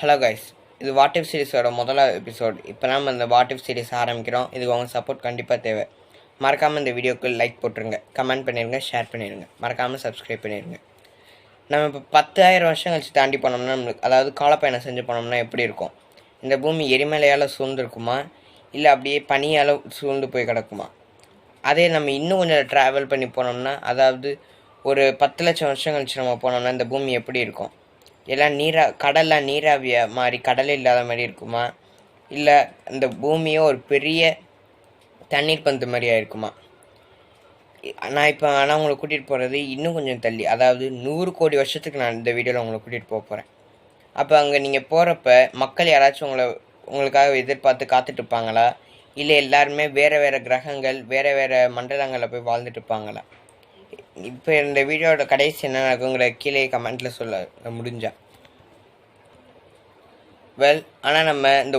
Hello guys, இது what if சீரிஸோட முதலாவது episode. இப்போ நம்ம இந்த வாட் இஃப் சீரிஸ் ஆரம்பிக்கிறோம். இதுக்கு உங்கள் சப்போர்ட் கண்டிப்பாக தேவை. மறக்காமல் இந்த வீடியோக்கு லைக் போட்டுருங்க, கமெண்ட் பண்ணிடுங்க, ஷேர் பண்ணிடுங்க, மறக்காமல் சப்ஸ்கிரைப் பண்ணிடுங்க. நம்ம இப்போ 10,000 வருஷம் கழிச்சு தாண்டி போனோம்னா நம்மளுக்கு, அதாவது காலப்பயணம் செஞ்சு போனோம்னா எப்படி இருக்கும்? இந்த பூமி எரிமலையால் சூழ்ந்துருக்குமா, இல்லை அப்படியே பனியால் சூழ்ந்து போய் கிடக்குமா? அதே நம்ம இன்னும் கொஞ்சம் ட்ராவல் பண்ணி போனோம்னா, அதாவது ஒரு 10 லட்சம் வருஷம் கழிச்சு நம்ம போனோம்னா இந்த பூமி எப்படி இருக்கும்? எல்லாம் கடல்லாம் நீராவிய மாதிரி கடலே இல்லாத மாதிரி இருக்குமா, இல்லை இந்த பூமியோ ஒரு பெரிய தண்ணீர் பந்து மாதிரியா இருக்குமா? நான் இப்போ ஆனால் உங்களை கூட்டிகிட்டு போகிறது இன்னும் கொஞ்சம் தள்ளி, அதாவது 100 கோடி வருஷத்துக்கு நான் இந்த வீடியோவில் உங்களை கூட்டிகிட்டு போகிறேன். அப்போ அங்கே நீங்கள் போகிறப்ப மக்கள் யாராச்சும் உங்களுக்காக எதிர்பார்த்து காத்துட்டு இருப்பாங்களா, இல்லை எல்லாருமே வேறு வேறு கிரகங்கள் வேறு வேறு மண்டலங்களில் போய் வாழ்ந்துட்டு இருப்பாங்களா? இப்போ இந்த வீடியோட கடைசி என்ன நடக்குங்கிற கீழே கமெண்ட்டில் சொல்ல முடிஞ்சா. ஆனால் நம்ம இந்த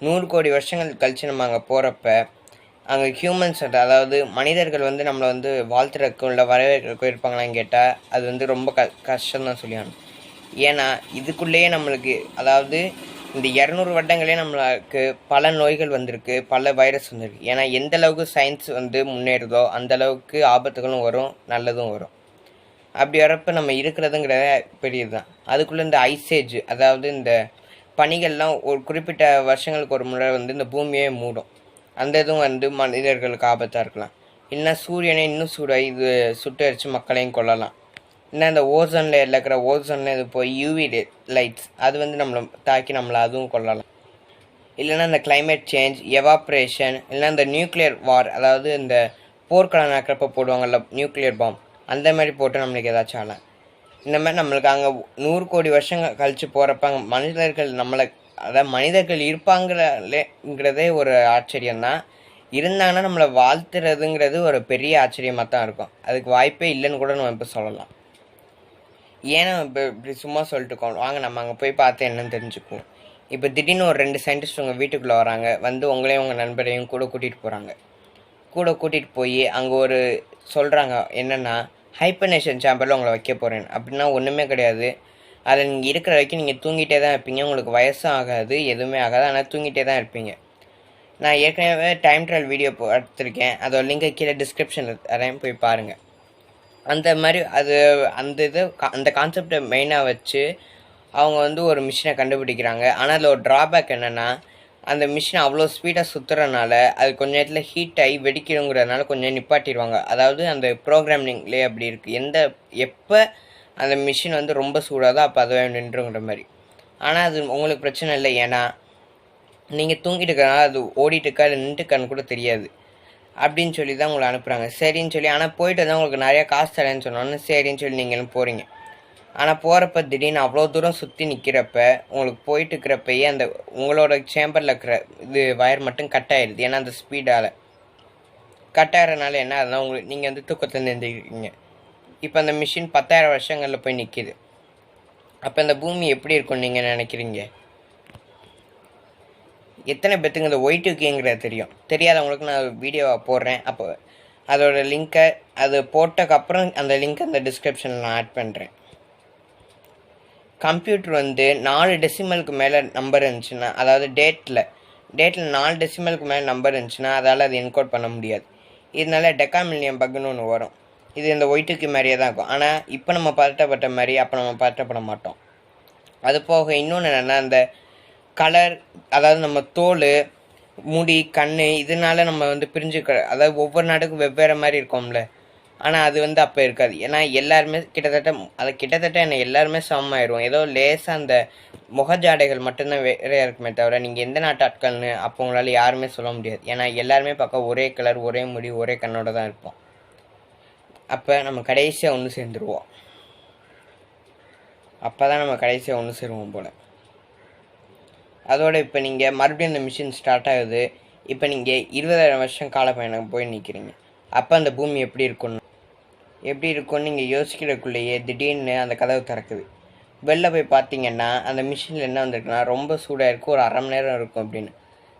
100 கோடி வருஷங்கள் கழிச்சு நம்ம அங்கே போகிறப்ப அங்கே ஹியூமன்ஸ், அதாவது மனிதர்கள் நம்மளை வாழ்த்துறதுக்கும் இல்லை வரவேற்கிறதுக்கும் இருப்பாங்களான்னு கேட்டால் அது ரொம்ப கஷ்டம்தான் சொல்லியானு. ஏன்னா இதுக்குள்ளேயே நம்மளுக்கு, அதாவது இந்த 200 வருடங்களே நம்மளுக்கு பல நோய்கள் வந்திருக்கு, பல வைரஸ் வந்திருக்கு. ஏன்னா எந்த அளவுக்கு சயின்ஸ் முன்னேறுதோ அந்த அளவுக்கு ஆபத்துகளும் வரும், நல்லதும் வரும். அப்படி வரப்போ நம்ம இருக்கிறதுங்கிறத பெரியது தான். அதுக்குள்ளே இந்த ஐசேஜ், அதாவது இந்த பனிகள்லாம் ஒரு குறிப்பிட்ட வருஷங்களுக்கு ஒரு முறை இந்த பூமியே மூடும். அந்த இதுவும் மனிதர்களுக்கு ஆபத்தாக இருக்கலாம். இல்லைன்னா சூரியனை இன்னும் சுட்டு அரிச்சு மக்களையும் கொள்ளலாம். இல்லை இந்த ஓசோன் லேயரில் இருக்கிற ஓசோனில் இது போய் யூவி லைட்ஸ் அது நம்மளை தாக்கி நம்மளை அதுவும் கொள்ளலாம். இல்லைன்னா இந்த கிளைமேட் சேஞ்ச், எவாப்ரேஷன், இல்லைன்னா இந்த நியூக்ளியர் வார், அதாவது இந்த போர்க்களம் நடக்கிறப்ப போடுவாங்கள்ல நியூக்ளியர் பாம், அந்த மாதிரி போட்டு நம்மளுக்கு ஏதாச்சும் ஆகலாம். இந்த மாதிரி நம்மளுக்கு அங்கே 100 கோடி வருஷங்கள் கழித்து போகிறப்ப அங்கே மனிதர்கள் அதாவது மனிதர்கள் இருப்பாங்கிறதே ஒரு ஆச்சரியம்தான். இருந்தாங்கன்னா நம்மளை வாழ்த்துறதுங்கிறது ஒரு பெரிய ஆச்சரியமாக தான் இருக்கும். அதுக்கு வாய்ப்பே இல்லைன்னு கூட நம்ம இப்போ சொல்லலாம். ஏன்னா இப்போ இப்படி சும்மா சொல்லிட்டுருக்கோம், வாங்க நம்ம அங்கே போய் பார்த்து என்னன்னு தெரிஞ்சுக்குவோம். இப்போ திடீர்னு ஒரு 2 சயின்டிஸ்ட் உங்கள் வீட்டுக்குள்ளே வராங்க, உங்களையும் உங்கள் நண்பரையும் கூட கூட்டிகிட்டு போகிறாங்க. கூட்டிகிட்டு போய் அங்கே ஒரு சொல்கிறாங்க என்னென்னா, ஹைபர்னேஷன் சேம்பரில் உங்களை வைக்க போகிறேன். அப்படின்னா ஒன்றுமே கிடையாது. அதில் நீங்கள் இருக்கிற வரைக்கும் நீங்கள் தூங்கிட்டே தான் இருப்பீங்க, உங்களுக்கு வயசும் ஆகாது, எதுவுமே ஆகாது, ஆனால் தூங்கிட்டே தான் இருப்பீங்க. நான் ஏற்கனவே டைம் ட்ராவல் வீடியோ எடுத்திருக்கேன், அதோட லிங்கை கீழே டிஸ்கிரிப்ஷனில் தரேன், போய் பாருங்கள். அந்த மாதிரி அந்த கான்செப்டை மெயினாக வச்சு அவங்க ஒரு மிஷினை கண்டுபிடிக்கிறாங்க. ஆனால் அதில் ஒரு ட்ராபேக் என்னென்னா, அந்த மிஷின் அவ்வளோ ஸ்பீடாக சுற்றுறதுனால அது கொஞ்சம் நேரத்தில் ஹீட் ஆகி வெடிக்கணுங்கிறதுனால கொஞ்சம் நிப்பாட்டிடுவாங்க. அதாவது அந்த ப்ரோக்ராமிங்லேயே அப்படி இருக்குது, எப்போ அந்த மிஷின் ரொம்ப சூடாதோ அப்போ அதுவே நின்றுங்கிற மாதிரி. ஆனால் அது உங்களுக்கு பிரச்சனை இல்லை, ஏன்னா நீங்கள் தூங்கிட்டு இருக்கிறனால அது ஓடிட்டு இருக்கா இல்லை நின்றுக்கான்னு கூட தெரியாது. அப்படின்னு சொல்லி தான் உங்களை அனுப்புகிறாங்க. சரின்னு சொல்லி, ஆனால் போயிட்டு தான் உங்களுக்கு நிறையா காசு தரேன்னு சொன்னோன்னு சரின்னு சொல்லி நீங்களும் போகிறீங்க. ஆனால் போகிறப்ப திடீர்னு அவ்வளோ தூரம் சுற்றி நிற்கிறப்ப உங்களுக்கு போயிட்டு இருக்கிறப்பயே அந்த உங்களோட சேம்பரில் இருக்கிற வயர் மட்டும் கட் ஆகிடுது. ஏன்னா அந்த ஸ்பீடால் கட் ஆகிறதுனால என்ன ஆகுதுன்னா நீங்கள் தூக்கத்துலேருந்து எழுந்திருக்கீங்க. இப்போ அந்த மிஷின் 10,000 வருஷங்களில் போய் நிற்கிது. அப்போ இந்த பூமி எப்படி இருக்கும்னு நீங்கள் நினைக்கிறீங்க? எத்தனை பேத்துக்கு இந்த Y2Kங்கிறது தெரியும்? தெரியாதவங்களுக்கு நான் வீடியோவை போடுறேன், அப்போ அதோட லிங்க்கை அது போட்டதுக்கப்புறம் அந்த லிங்க் அந்த டிஸ்கிரிப்ஷனில் நான் ஆட் பண்ணுறேன். கம்ப்யூட்டர் 4 டெசிமலுக்கு மேலே நம்பர் இருந்துச்சுன்னா, அதாவது டேட்டில் 4 டெசிமலுக்கு மேலே நம்பர் இருந்துச்சுன்னா அதால் அது என்கோட் பண்ண முடியாது. இதனால டெக்காமில்லியம் பக்குன்னு ஒன்று வரும். இது இந்த Y2K மாதிரியே தான் இருக்கும். ஆனால் இப்போ நம்ம பதட்டப்பட்ட மாதிரி அப்போ நம்ம பதட்டப்பட மாட்டோம். அது போக இன்னொன்று என்னென்னா, அந்த கலர், அதாவது நம்ம தோல், முடி, கண், இதனால நம்ம பிரிஞ்சுக்கிற, அதாவது ஒவ்வொரு நாட்டுக்கும் வெவ்வேறு மாதிரி இருக்கோம்ல. ஆனால் அது அப்போ இருக்காது. ஏன்னா எல்லாருமே கிட்டத்தட்ட என்ன எல்லாருமே சமமாயிடுவோம். ஏதோ லேசாக அந்த முகஜாடைகள் மட்டும்தான் வேறையாக இருக்குமே தவிர நீங்கள் எந்த நாட்டு ஆட்கள்னு அப்போ உங்களால் யாருமே சொல்ல முடியாது. ஏன்னா எல்லாருமே பார்க்க ஒரே கலர், ஒரே முடி, ஒரே கண்ணோட தான் இருப்போம். அப்போ நம்ம கடைசியாக ஒன்று சேர்ந்துருவோம். அப்போ தான் நம்ம கடைசியாக ஒன்று சேருவோம் போல். அதோடு இப்போ நீங்கள் மறுபடியும் இந்த மிஷின் ஸ்டார்ட் ஆகுது. இப்போ நீங்கள் 20,000 வருஷம் காலப்பயணம் போய் நிற்கிறீங்க. அப்போ அந்த பூமி எப்படி இருக்கும்னு நீங்கள் யோசிக்கிறதுக்குள்ளேயே திடீர்னு அந்த கதவு திறக்குது. வெளில போய் பார்த்தீங்கன்னா அந்த மிஷினில் என்ன வந்திருக்குன்னா, ரொம்ப சூடாக இருக்கும், ஒரு 1/2 மணி நேரம் இருக்கும் அப்படின்னு.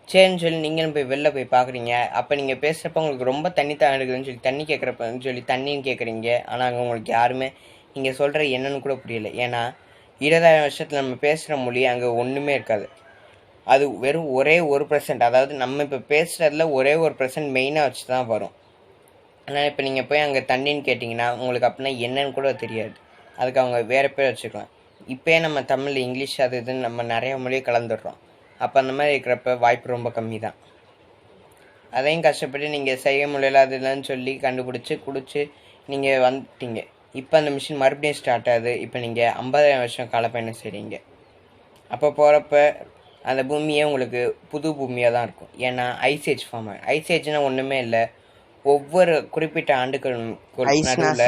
சரின்னு சொல்லி நீங்களும் போய் வெளில போய் பார்க்குறீங்க. அப்போ நீங்கள் பேசுகிறப்ப உங்களுக்கு ரொம்ப தண்ணி தான் எடுக்குதுன்னு சொல்லி தண்ணி கேட்குறப்பன்னு சொல்லி தண்ணின்னு கேட்குறீங்க. ஆனால் அங்கே உங்களுக்கு யாருமே நீங்கள் சொல்கிற என்னன்னு கூட புரியல. ஏன்னா 20,000 வருஷத்தில் நம்ம பேசுகிற மொழி அங்கே ஒன்றுமே இருக்காது. அது வெறும் ஒரே 1%, அதாவது நம்ம இப்போ பேசுகிறதுல ஒரே 1% மெயினாக வச்சு தான் வரும். ஆனால் இப்போ நீங்கள் போய் அங்கே தண்ணின்னு கேட்டிங்கன்னா உங்களுக்கு அப்படின்னா என்னன்னு கூட தெரியாது. அதுக்கு அவங்க வேறு பேர் வச்சுக்கலாம். இப்போயே நம்ம தமிழ், இங்கிலீஷ் அது இதுன்னு நம்ம நிறைய மொழியை கலந்துடுறோம். அப்போ அந்த மாதிரி இருக்கிறப்ப வாய்ப்பு ரொம்ப கம்மி தான். அதையும் கஷ்டப்பட்டு நீங்கள் செய்ய முடியல அது இல்லைன்னு சொல்லி கண்டுபிடிச்சி குடிச்சு நீங்கள் வந்துட்டீங்க. இப்போ அந்த மிஷின் மறுபடியும் ஸ்டார்ட் ஆகுது. இப்போ நீங்கள் 50,000 வருஷம் காலப்பயணம் செய்கிறீங்க. அப்போ போகிறப்ப அந்த பூமியே உங்களுக்கு புது பூமியாக தான் இருக்கும். ஏன்னா ஐஸ் ஏஜ் ஃபார்ம் ஆகும். ஐஸ் ஏஜ்னால் ஒன்றுமே இல்லை, ஒவ்வொரு குறிப்பிட்ட ஆண்டுகள்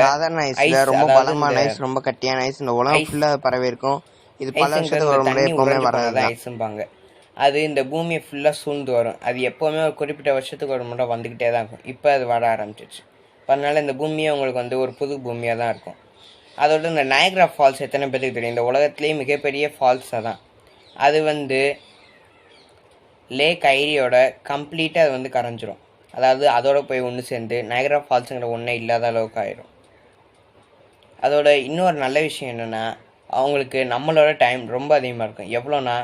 சாதாரண ஐஸ்ல ரொம்ப பலமான ஐஸ், ரொம்ப கட்டியான ஐஸ் இந்த உலகம் ஃபுல்லா பரவி இருக்கும். இது பல வருஷத்துக்கு ஒரு முறை எப்பவுமே வராது ஐஸும்பாங்க. அது இந்த பூமியை ஃபுல்லாக சூழ்ந்து வரும். அது எப்போவுமே ஒரு குறிப்பிட்ட வருஷத்துக்கு ஒரு முறை வந்துக்கிட்டே தான் இருக்கும். இப்போ அது வர ஆரம்பிச்சிச்சு. அதனால இந்த பூமியே உங்களுக்கு வந்து ஒரு புது பூமியாக தான் இருக்கும். அதோட இந்த நயக்ரா ஃபால்ஸ் எத்தனை பேருக்கு தெரியும்? இந்த உலகத்துலேயே மிகப்பெரிய ஃபால்ஸாக தான் அது வந்து லேக் ஐரியோட கம்ப்ளீட்டாக அது வந்து கரைஞ்சிரும். அதாவது அதோட போய் ஒன்று சேர்ந்து நயக்ரா ஃபால்ஸுங்கிற ஒன்றே இல்லாத அளவுக்கு ஆயிரும். அதோட இன்னொரு நல்ல விஷயம் என்னென்னா, அவங்களுக்கு நம்மளோட டைம் ரொம்ப அதிகமாக இருக்கும். எவ்வளோனா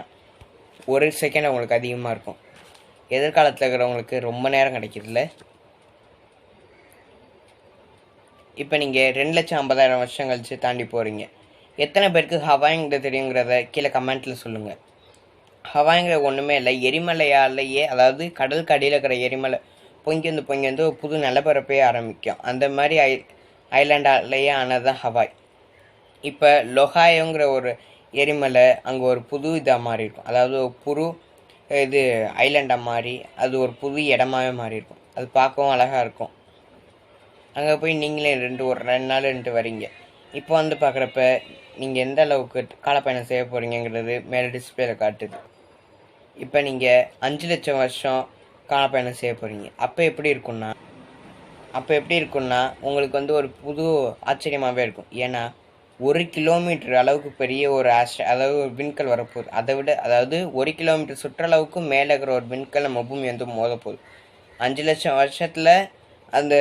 1 செகண்ட் அவங்களுக்கு அதிகமாக இருக்கும். எதிர்காலத்தில் இருக்கிறவங்களுக்கு ரொம்ப நேரம் கிடைக்கிதுல்ல. இப்போ நீங்கள் 2,50,000 வருஷம் கழிச்சு தாண்டி போகிறீங்க. எத்தனை பேருக்கு ஹவாய்ங்கிறது தெரியுங்கிறத கீழே கமெண்ட்டில் சொல்லுங்கள். ஹவாய்ங்கிற ஒன்றுமே இல்லை, எரிமலையாலேயே, அதாவது கடலுக்கு அடியில் இருக்கிற எரிமலை பொங்கி வந்து ஒரு புது நிலப்பரப்பே ஆரம்பிக்கும். அந்த மாதிரி ஐலாண்டாலேயே ஆனது தான் ஹவாய். இப்போ லொஹாயோங்கிற ஒரு எரிமலை அங்கே ஒரு புது இதாக மாறி இருக்கும். அதாவது ஒரு புது இது ஐலாண்டாக மாறி அது ஒரு புது இடமாவே மாறி இருக்கும். அது பார்க்கவும் அழகாக இருக்கும். அங்கே போய் நீங்களே ஒரு 2 நாள் இருந்துட்டு வரீங்க. இப்போ வந்து பார்க்குறப்ப நீங்கள் எந்த அளவுக்கு காலப்பயணம் செய்ய போகிறீங்கிறது மேலே டிஸ்பிளேல காட்டுது. இப்போ நீங்கள் 5 லட்சம் வருஷம் காலப்பயணம் செய்ய போகிறீங்க. அப்போ எப்படி இருக்குன்னா உங்களுக்கு வந்து ஒரு புது ஆச்சரியமாகவே இருக்கும். ஏன்னா 1 கிலோமீட்டர் அளவுக்கு பெரிய ஒரு அதாவது ஒரு விண்கல் வரப்போகுது. அதை விட அதாவது 1 கிலோமீட்டர் சுற்றளவுக்கு மேலே இருக்கிற ஒரு விண்கல் நம்ம பூமி வந்து மோத போகுது. 5 லட்சம் வருஷத்தில் அந்த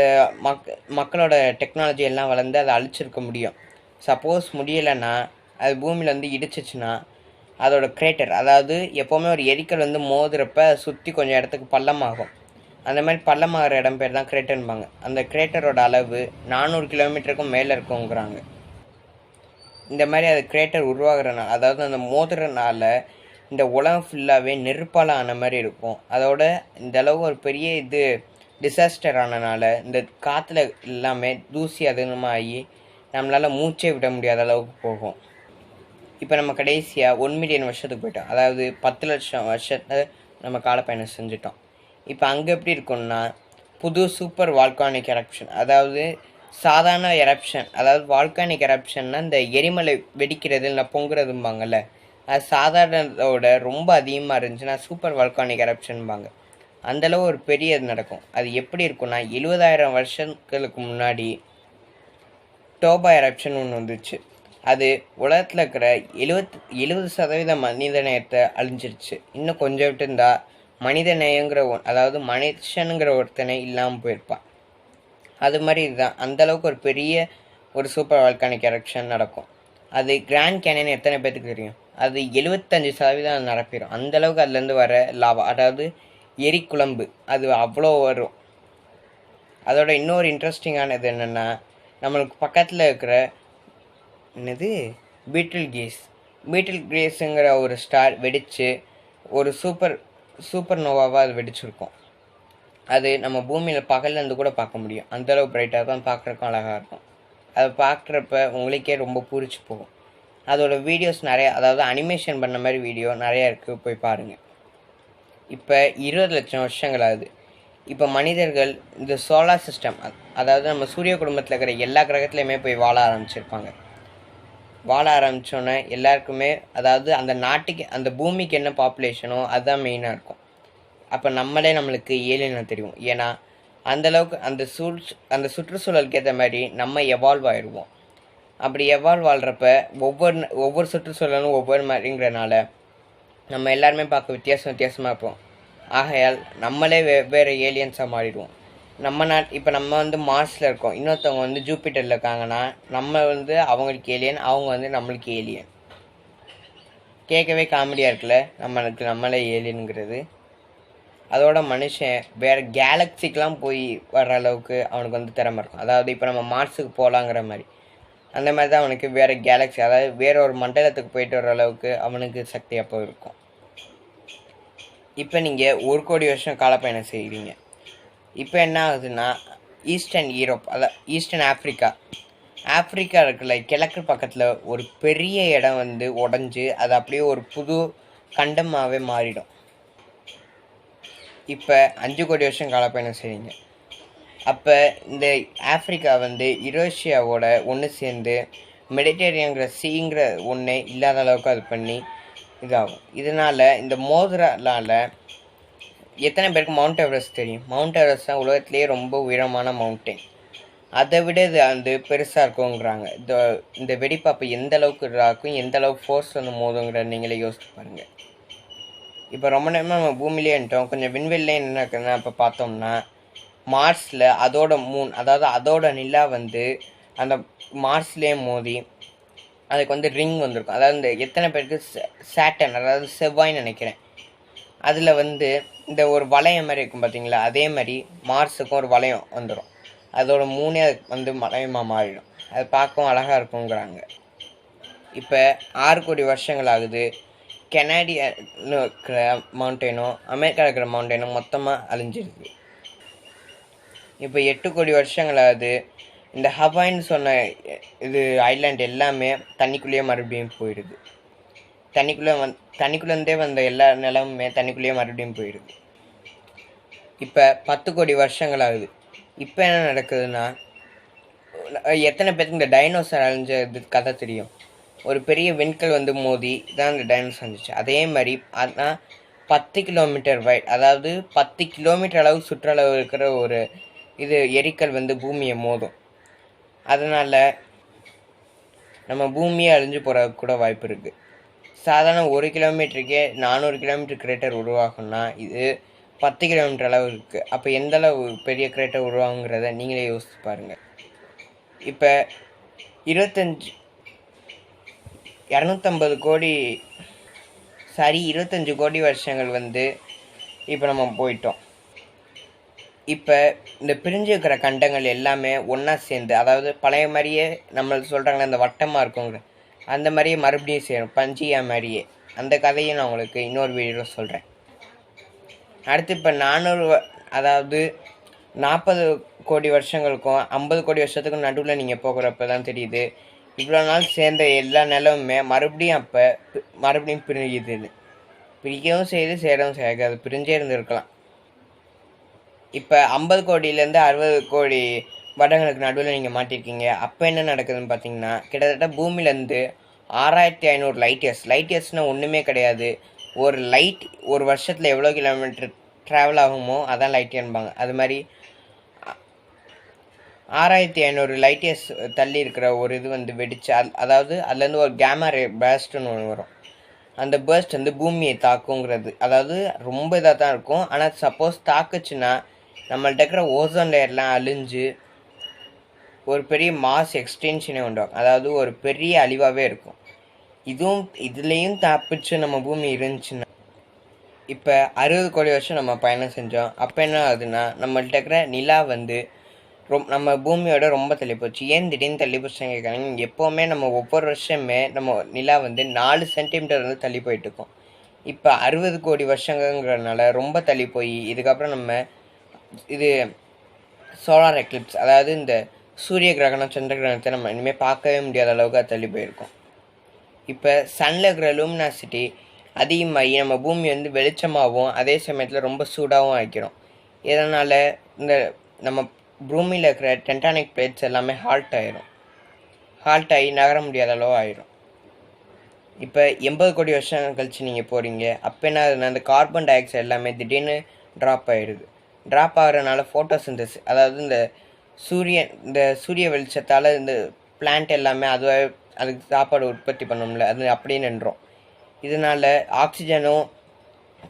மக்களோட டெக்னாலஜி எல்லாம் வளர்ந்து அதை அழிச்சிருக்க முடியும். சப்போஸ் முடியலைன்னா அது பூமியில் வந்து இடிச்சிச்சுன்னா அதோட கிரேட்டர், அதாவது எப்போவுமே ஒரு எரிக்கல் வந்து மோதுறப்ப சுற்றி கொஞ்சம் இடத்துக்கு பள்ளமாகும். அந்த மாதிரி பள்ளமாகிற இடம் பேர் தான் கிரேட்டர்ன்பாங்க. அந்த கிரேட்டரோட அளவு 400 கிலோமீட்டருக்கும் மேலே இருக்குங்கிறாங்க. இந்த மாதிரி அது கிரேட்டர் உருவாகிறனால, அதாவது அந்த மோதுறனால இந்த உலகம் ஃபுல்லாகவே நெருப்பால் ஆன மாதிரி இருக்கும். அதோட இந்த அளவு ஒரு பெரிய டிசாஸ்டர் ஆனனால இந்த காற்றுல எல்லாமே தூசி அதிகமாகி நம்மளால் மூச்சே விட முடியாத அளவுக்கு போகும். இப்போ நம்ம கடைசியாக 1 மில்லியன் வருஷத்துக்கு போயிட்டோம். அதாவது 10 லட்சம் வருஷத்தை நம்ம காலப்பயணம் செஞ்சுட்டோம். இப்போ அங்கே எப்படி இருக்குன்னா புது சூப்பர் வால்கானிக் எரப்ஷன், அதாவது சாதாரண எரப்ஷன், அதாவது வால்கானிக் எரப்ஷன்னா இந்த எரிமலை வெடிக்கிறது இல்லை பொங்குறதும்பாங்கள்ல, அது சாதாரணத்தோட ரொம்ப அதிகமாக இருந்துச்சுன்னா சூப்பர் வால்கானிக் எரப்ஷன்பாங்க. அந்தளவு ஒரு பெரிய இது நடக்கும். அது எப்படி இருக்குன்னா 70,000 வருஷங்களுக்கு முன்னாடி டோபா எரப்ஷன் ஒன்று வந்துச்சு. அது உலகத்தில் இருக்கிற 70% மனித நேயத்தை அழிஞ்சிருச்சு. இன்னும் கொஞ்சம் விட்டு இருந்தால் மனித நேயங்கிற அதாவது மனுஷனுங்கிற ஒருத்தனை இல்லாமல் போயிருப்பான். அது மாதிரி இதுதான். அந்தளவுக்கு ஒரு பெரிய ஒரு சூப்பர் வால்கானிக் எரப்ஷன் நடக்கும். அது கிராண்ட் கேனியன் எத்தனை பேருக்கு தெரியும்? அது 75% நடப்பிடும். அந்தளவுக்கு அதுலேருந்து வர லாவா, அதாவது எரிக்குழம்பு, அது அவ்வளோ வரும். அதோட இன்னொரு இன்ட்ரெஸ்டிங்கானது என்னென்னா, நம்மளுக்கு பக்கத்தில் இருக்கிற பீட்டில் கேஸுங்கிற ஒரு ஸ்டார் வெடித்து ஒரு சூப்பர் நோவாவாக அது வெடிச்சிருக்கும். அது நம்ம பூமியில் பகல்லேருந்து கூட பார்க்க முடியும். அந்தளவு பிரைட்டாக தான், பார்க்குறக்கும் அழகாக இருக்கும். அதை பார்க்குறப்ப உங்களுக்கே ரொம்ப பூரிச்சு போகும். அதோட வீடியோஸ் நிறையா, அதாவது அனிமேஷன் பண்ண மாதிரி வீடியோ நிறையா இருக்குது, போய் பாருங்கள். இப்போ 20 லட்சம் வருஷங்கள் ஆகுது. இப்போ மனிதர்கள் இந்த சோலார் சிஸ்டம், அதாவது நம்ம சூரிய குடும்பத்தில் இருக்கிற எல்லா கிரகத்துலையுமே போய் வாழ ஆரம்பித்தோன்னே எல்லாருக்குமே, அதாவது அந்த நாட்டுக்கு அந்த பூமிக்கு என்ன பாப்புலேஷனோ அதுதான் மெயினாக இருக்கும். அப்போ நம்மளுக்கு ஏலியனாக தெரியும். ஏன்னா அந்தளவுக்கு அந்த சுற்றுச்சூழலுக்கு ஏற்ற மாதிரி நம்ம எவால்வ் ஆகிடுவோம். அப்படி எவால்வ் ஆகிறப்ப ஒவ்வொரு சுற்றுச்சூழலும் ஒவ்வொரு மாதிரிங்கிறனால நம்ம எல்லாருமே பார்க்க வித்தியாசமாக இருப்போம். ஆகையால் நம்மளே வெவ்வேறு ஏலியன்ஸாக மாறிடுவோம். இப்போ நம்ம வந்து மார்ஸில் இருக்கோம், இன்னொருத்தவங்க வந்து ஜூபிட்டரில் இருக்காங்கன்னா நம்ம வந்து அவங்களுக்கு ஏலியன், அவங்க வந்து நம்மளுக்கு ஏலியன். கேட்கவே காமெடியாக இருக்குல்ல, நம்மளே ஏலியனுங்கிறது. அதோட மனுஷன் வேறு கேலக்சிக்கெலாம் போய் வர்ற அளவுக்கு அவனுக்கு வந்து திறமை இருக்கும். அதாவது இப்போ நம்ம மார்ஸுக்கு போகலாங்கிற மாதிரி, அந்த மாதிரி தான் அவனுக்கு வேறு கேலக்ஸி, அதாவது வேறு ஒரு மண்டலத்துக்கு போயிட்டு வர அளவுக்கு அவனுக்கு சக்தி அப்போ இருக்கும். இப்போ நீங்கள் 1 கோடி வருஷம் காலப்பயணம் செய்கிறீங்க. இப்போ என்ன ஆகுதுன்னா, ஈஸ்டர்ன் யூரோப், அதாவது ஈஸ்டர்ன் ஆப்ரிக்கா இருக்குல்ல, கிழக்கு பக்கத்தில் ஒரு பெரிய இடம் வந்து உடஞ்சி அது அப்படியே ஒரு புது கண்டமாகவே மாறிடும். இப்போ 5 கோடி வருஷம் காலப்பயணம் செய்வீங்க. அப்போ இந்த ஆப்ரிக்கா வந்து யுரேஷியாவோட ஒன்று சேர்ந்து மெடிட்டேரியங்கிற சீங்கிற ஒன்று இல்லாத அளவுக்கு அது பண்ணி இதாகும். இதனால் இந்த மோதிரால் எத்தனை பேருக்கு மவுண்ட் எவரெஸ்ட் தெரியும்? மவுண்ட் எவரெஸ்ட் தான் உலகத்திலேயே ரொம்ப உயரமான மவுண்டெயின். அதை விட இது வந்து பெருசாக இருக்குங்கிறாங்க. இந்த வெடிப்பாப்பு எந்த அளவுக்கு இருக்கும், எந்த அளவுக்கு ஃபோர்ஸ் வந்து மோதுங்கிற நீங்களே யோசிச்சு பாருங்கள். இப்போ ரொம்ப நேரமாக நம்ம பூமியிலே வந்துட்டோம், கொஞ்சம் விண்வெளிலே என்ன இருக்குதுன்னா, இப்போ பார்த்தோம்னா மார்ஸில் அதோட மூன், அதாவது அதோட நிலா வந்து அந்த மார்ஸ்லேயே மோதி அதுக்கு வந்து ரிங் வந்திருக்கும். அதாவது இந்த எத்தனை பேருக்கு சேட்டன், அதாவது செவ்வாய்ன்னு நினைக்கிறேன், அதில் வந்து இந்த ஒரு வளையம் மாதிரி இருக்கும் பார்த்தீங்களா, அதே மாதிரி மார்ஸுக்கும் ஒரு வளையம் வந்துடும். அதோட மூணே வந்து வளையமாக மாறிடும். அது பார்க்கவும் அழகாக இருக்குங்கிறாங்க. இப்போ 6 கோடி வருஷங்கள் ஆகுது. கெனடியன்னு இருக்கிற மவுண்டெயினும் அமெரிக்கா இருக்கிற மவுண்டெயினும் மொத்தமாக அழிஞ்சிருக்கு. இப்போ 8 கோடி வருஷங்களாவது இந்த ஹவாய்ன்னு சொன்ன இது ஐலாண்ட் எல்லாமே தண்ணிக்குள்ளேயே மறுபடியும் போயிடுது. தண்ணிக்குள்ளேருந்தே வந்த எல்லா நிலமுமே தண்ணிக்குள்ளேயே மறுபடியும் போயிடுது. இப்போ 10 கோடி வருஷங்களாகுது. இப்போ என்ன நடக்குதுன்னா, எத்தனை பேருக்கு இந்த டைனோசர் அழிஞ்ச இது கதை தெரியும்? ஒரு பெரிய விண்கல் வந்து மோதி தான் இந்த டைனோசர் அழிஞ்சிச்சு. அதே மாதிரி அதான் 10 கிலோமீட்டர் வைட், அதாவது 10 கிலோமீட்டர் அளவு சுற்றளவு இருக்கிற ஒரு இது எரிக்கல் வந்து பூமியை மோதும். அதனால் நம்ம பூமியே அழிஞ்சு போகிறதுக்கு கூட வாய்ப்பு இருக்குது. சாதாரண 1 கிலோமீட்டருக்கே 400 கிலோமீட்டர் கிரேட்டர் உருவாகும்னா இது 10 கிலோமீட்டர் அளவு இருக்குது. அப்போ எந்த அளவு பெரிய கிரேட்டர் உருவாகுங்கிறத நீங்களே யோசிச்சு பாருங்கள். இப்போ 25 கோடி வருஷங்கள் வந்து இப்போ நம்ம போயிட்டோம். இப்போ இந்த பிரிஞ்சு இருக்கிற கண்டங்கள் எல்லாமே ஒன்றா சேர்ந்து, அதாவது பழைய மாதிரியே நம்மளுக்கு சொல்கிறாங்களே இந்த வட்டமாக இருக்குங்கிற அந்த மாதிரியே மறுபடியும் சேரும், பஞ்சியா மாதிரியே. அந்த கதையை நான் உங்களுக்கு இன்னொரு வீடியோவில் சொல்கிறேன். அடுத்து இப்போ 400, அதாவது 40 கோடி வருஷங்களுக்கும் 50 கோடி வருஷத்துக்கும் நடுவில் நீங்கள் போகிறப்ப தான் தெரியுது இவ்வளோ நாள் சேர்ந்த எல்லா நிலமுமே மறுபடியும் பிரியுது. பிரிக்கவும் செய்யுது, சேரவும் செய்யாது, அது பிரிஞ்சே இருந்திருக்கலாம். இப்போ 50 கோடியிலேருந்து 60 கோடி வருடங்களுக்கு நடுவில் நீங்கள் மாட்டிருக்கீங்க. அப்போ என்ன நடக்குதுன்னு பார்த்தீங்கன்னா, கிட்டத்தட்ட பூமியிலேருந்து 6500 லைட் இயர்ஸ்னால் ஒன்றுமே கிடையாது. ஒரு லைட் ஒரு வருஷத்தில் எவ்வளோ கிலோமீட்டர் ட்ராவல் ஆகுமோ அதான் லைட் இயர்பாங்க. அது மாதிரி 6500 லைட் இயர்ஸ் தள்ளி இருக்கிற ஒரு இது வந்து வெடிச்சு, அதாவது அதுலேருந்து ஒரு கேமா ரே பேர்ஸ்ட்னு ஒன்று வரும். அந்த பேர்ஸ்ட் வந்து பூமியை தாக்குங்கிறது, அதாவது ரொம்ப இதாக தான் இருக்கும். ஆனால் சப்போஸ் தாக்குச்சுன்னா நம்மள்ட்ட இருக்கிற ஓசோன் லேயர்லாம் அழிஞ்சு ஒரு பெரிய மாஸ் எக்ஸ்டென்ஷனே உண்டாகும், அதாவது ஒரு பெரிய அழிவாகவே இருக்கும். இதுலேயும் தப்பிச்சு நம்ம பூமி இருந்துச்சுன்னா, இப்போ 60 கோடி வருஷம் நம்ம பயணம் செஞ்சோம். அப்போ என்ன ஆகுதுன்னா, நம்மள்ட்ட இருக்கிற நிலா வந்து நம்ம பூமியோட ரொம்ப தள்ளி போச்சு. ஏன் திடீர்னு தள்ளி போச்சுன்னு கேட்குறாங்க. எப்போவுமே நம்ம ஒவ்வொரு வருஷமே நம்ம நிலா வந்து 4 சென்டிமீட்டர் வந்து தள்ளி போயிட்டுருக்கோம். இப்போ 60 கோடி வருஷங்கிறதுனால ரொம்ப தள்ளி போய் இதுக்கப்புறம் நம்ம இது சோலார் எக்லிப்ஸ், அதாவது இந்த சூரிய கிரகணம் சந்திர கிரகணத்தை நம்ம இனிமேல் பார்க்கவே முடியாத அளவுக்கு அது தள்ளி போயிருக்கோம். இப்போ சன்னில் இருக்கிற லூமினாசிட்டி அதிகமாகி நம்ம பூமி வந்து வெளிச்சமாகவும் அதே சமயத்தில் ரொம்ப சூடாகவும் ஆகிக்கிறோம். இதனால் இந்த நம்ம பூமியில் இருக்கிற டென்டானிக் பிளேட்ஸ் எல்லாமே ஹால்ட் ஆகி நகர முடியாத அளவு ஆயிரும். இப்போ 80 கோடி வருஷம் கழிச்சு நீங்கள் போகிறீங்க. அப்போ என்ன ஆகுதுன்னா, இந்த கார்பன் டை ஆக்சைடு எல்லாமே திடீர்னு ட்ராப் ஆகிடுது. ட்ராப் ஆகிறதுனால ஃபோட்டோசிந்தசிஸ், அதாவது இந்த சூரிய வெளிச்சத்தால் இந்த பிளான்ட் எல்லாமே அதுக்கு சாப்பாடு உற்பத்தி பண்ணோம்ல, அது அப்படியே நின்றோம். இதனால் ஆக்சிஜனும்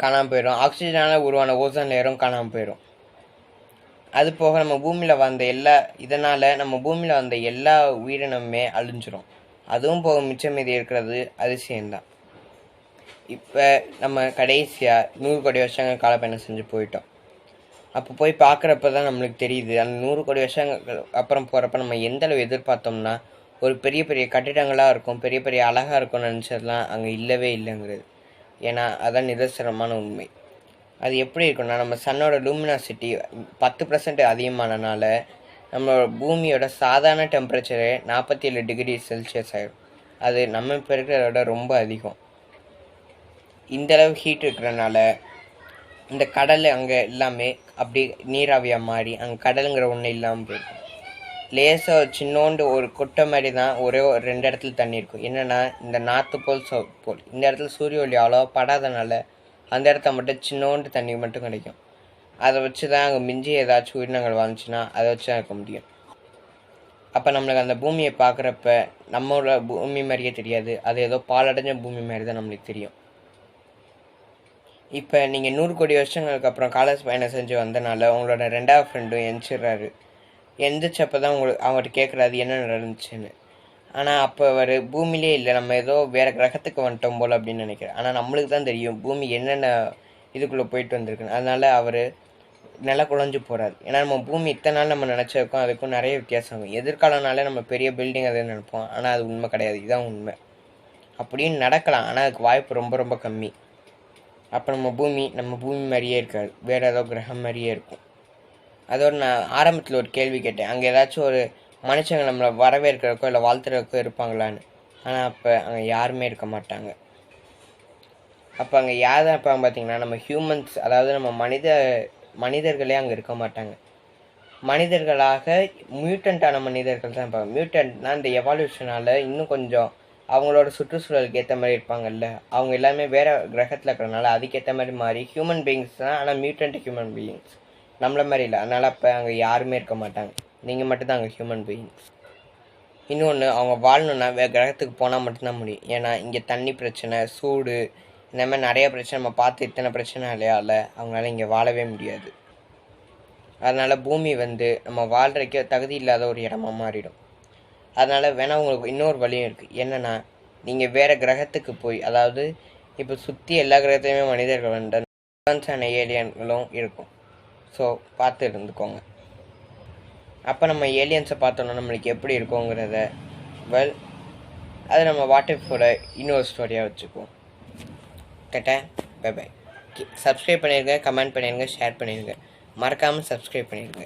காணாமல் போயிடும். ஆக்சிஜனால் உருவான ஓசோன் லேயரும் காணாமல் போயிடும். அது போக நம்ம பூமியில் வந்த எல்லா உயிரினமுமே அழிஞ்சிரும். அதுவும் போக மிச்சம் மீதி இருக்கிறது அதிசயம்தான். இப்போ நம்ம கடைசியாக 100 கோடி வருஷங்கள் காலப்பயணம் செஞ்சு போயிட்டோம். அப்போ போய் பார்க்குறப்ப தான் நம்மளுக்கு தெரியுது, அந்த 100 கோடி வருஷங்கள் அப்புறம் போகிறப்ப நம்ம எந்தளவு எதிர்பார்த்தோம்னா ஒரு பெரிய பெரிய கட்டிடங்களாக இருக்கும், பெரிய பெரிய அழகாக இருக்கும்னு நினச்சதுலாம் அங்கே இல்லவே இல்லைங்கிறது. ஏன்னா அதான் நிதர்சனமான உண்மை. அது எப்படி இருக்குன்னா, நம்ம சன்னோட லூமினாசிட்டி 10% அதிகமானனால நம்மளோட பூமியோட சாதாரண டெம்பரேச்சரே 47 டிகிரி செல்சியஸ் ஆகிடும். அது நம்ம இப்போ இருக்கிறத விட ரொம்ப அதிகம். இந்தளவு ஹீட் இருக்கிறனால இந்த கடல் அங்கே எல்லாமே அப்படி நீராவியாக மாறி அங்கே கடலுங்கிற ஒன்று இல்லாமல் போயிருக்கும். லேசாக சின்னோண்டு ஒரு கொட்டை மாதிரி தான் ஒரே 2 இடத்துல தண்ணி இருக்கும். என்னென்னா இந்த நார்த்து போல் சவுத் போல். இந்த இடத்துல சூரிய ஒளி அவ்வளோ படாதனால அந்த இடத்த மட்டும் சின்னோண்டு தண்ணி மட்டும் கிடைக்கும். அதை வச்சு தான் அங்கே மிஞ்சி ஏதாச்சும் உயிரினங்கள் வாழ்ந்துச்சுன்னா அதை வச்சு தான் இருக்க முடியும். அப்போ நம்மளுக்கு அந்த பூமியை பார்க்குறப்ப நம்மளோட பூமி மாதிரியே தெரியாது, அது ஏதோ பாலடைஞ்ச பூமி மாதிரி தான் நம்மளுக்கு தெரியும். இப்போ நீங்கள் 100 கோடி வருஷங்களுக்கு அப்புறம் காலேஜ் பயணம் செஞ்சு வந்தனால உங்களோட 2வது ஃப்ரெண்டும் எந்திரிச்சிடுறாரு. எந்திரிச்சப்போ தான் அவங்கள்ட்ட கேட்குறாரு என்ன நடந்துச்சுன்னு. ஆனால் அப்போ அவர் பூமியிலே இல்லை, நம்ம ஏதோ வேறு கிரகத்துக்கு வந்துட்டோம் போல் அப்படின்னு நினைக்கிறேன். ஆனால் நம்மளுக்கு தான் தெரியும் பூமி என்னென்ன இதுக்குள்ளே போயிட்டு வந்திருக்குன்னு. அதனால் அவர் நில குழஞ்சு போகிறாரு. ஏன்னா நம்ம பூமி இத்தனை நாள் நம்ம நினச்சிருக்கோம், அதுக்கும் நிறைய வித்தியாசம் ஆகும். எதிர்காலனாலே நம்ம பெரிய பில்டிங் அதை நினைப்போம், ஆனால் அது உண்மை கிடையாது. இதுதான் உண்மை. அப்படின்னு நடக்கலாம், ஆனால் அதுக்கு வாய்ப்பு ரொம்ப ரொம்ப கம்மி. அப்போ நம்ம பூமி மாதிரியே இருக்காது, வேறு ஏதோ கிரகம் மாதிரியே இருக்கும். அதோடு நான் ஆரம்பத்தில் ஒரு கேள்வி கேட்டேன், அங்கே ஏதாச்சும் ஒரு மனுஷங்க நம்மளை வரவேற்கிறக்கோ இல்லை வாழ்த்துறதுக்கோ இருப்பாங்களான்னு. ஆனால் அப்போ அங்கே யாருமே இருக்க மாட்டாங்க. அப்போ அங்கே யார் தான் இருப்பாங்க பார்த்தீங்கன்னா, நம்ம ஹியூமன்ஸ், அதாவது நம்ம மனிதர்களே அங்கே இருக்க மாட்டாங்க. மனிதர்களாக மியூட்டன்ட்டான மனிதர்கள் தான் இருப்பாங்க. மியூட்டன்ட்னா இந்த எவால்யூஷனால் இன்னும் கொஞ்சம் அவங்களோட சுற்றுச்சூழலுக்கு ஏற்ற மாதிரி இருப்பாங்கல்ல, அவங்க எல்லாமே வேறு கிரகத்தில் இருக்கிறனால அதுக்கேற்ற மாதிரி மாறி ஹியூமன் பீயிங்ஸ் தான். ஆனால் மியூட்டன்ட் ஹியூமன் பீயிங்ஸ் நம்மள மாதிரி இல்லை. அதனால் அப்போ அங்கே யாருமே இருக்க மாட்டாங்க, நீங்கள் மட்டும்தான் அங்கே ஹியூமன் பீயிங்ஸ். இன்னொன்று, அவங்க வாழணுன்னா வேறு கிரகத்துக்கு போனால் மட்டும்தான் முடியும். ஏன்னா இங்கே தண்ணி பிரச்சனை, சூடு, இந்த மாதிரி நிறைய பிரச்சனை நம்ம பார்த்து இத்தனை பிரச்சனை இல்லையால அவங்களால இங்கே வாழவே முடியாது. அதனால் பூமி நம்ம வாழ்கிறக்கே தகுதி இல்லாத ஒரு இடமா மாறிடும். அதனால் வேணால் உங்களுக்கு இன்னொரு வழியும் இருக்குது. என்னென்னா, நீங்கள் வேறு கிரகத்துக்கு போய், அதாவது இப்போ சுற்றி எல்லா கிரகத்தையுமே மனிதர்கள் அட்வான்ஸான ஏலியன்களும் இருக்கும். ஸோ பார்த்து இருந்துக்கோங்க. அப்போ நம்ம ஏலியன்ஸை பார்த்தோன்னா நம்மளுக்கு எப்படி இருக்கோங்கிறத அது நம்ம வாட்ஸ்அப்போட இன்னொரு ஸ்டோரியாக வச்சுக்குவோம். Tata, bye bye. சப்ஸ்கிரைப் பண்ணிடுங்க, கமெண்ட் பண்ணிடுங்க, ஷேர் பண்ணிடுங்க. மறக்காமல் சப்ஸ்கிரைப் பண்ணிடுங்க.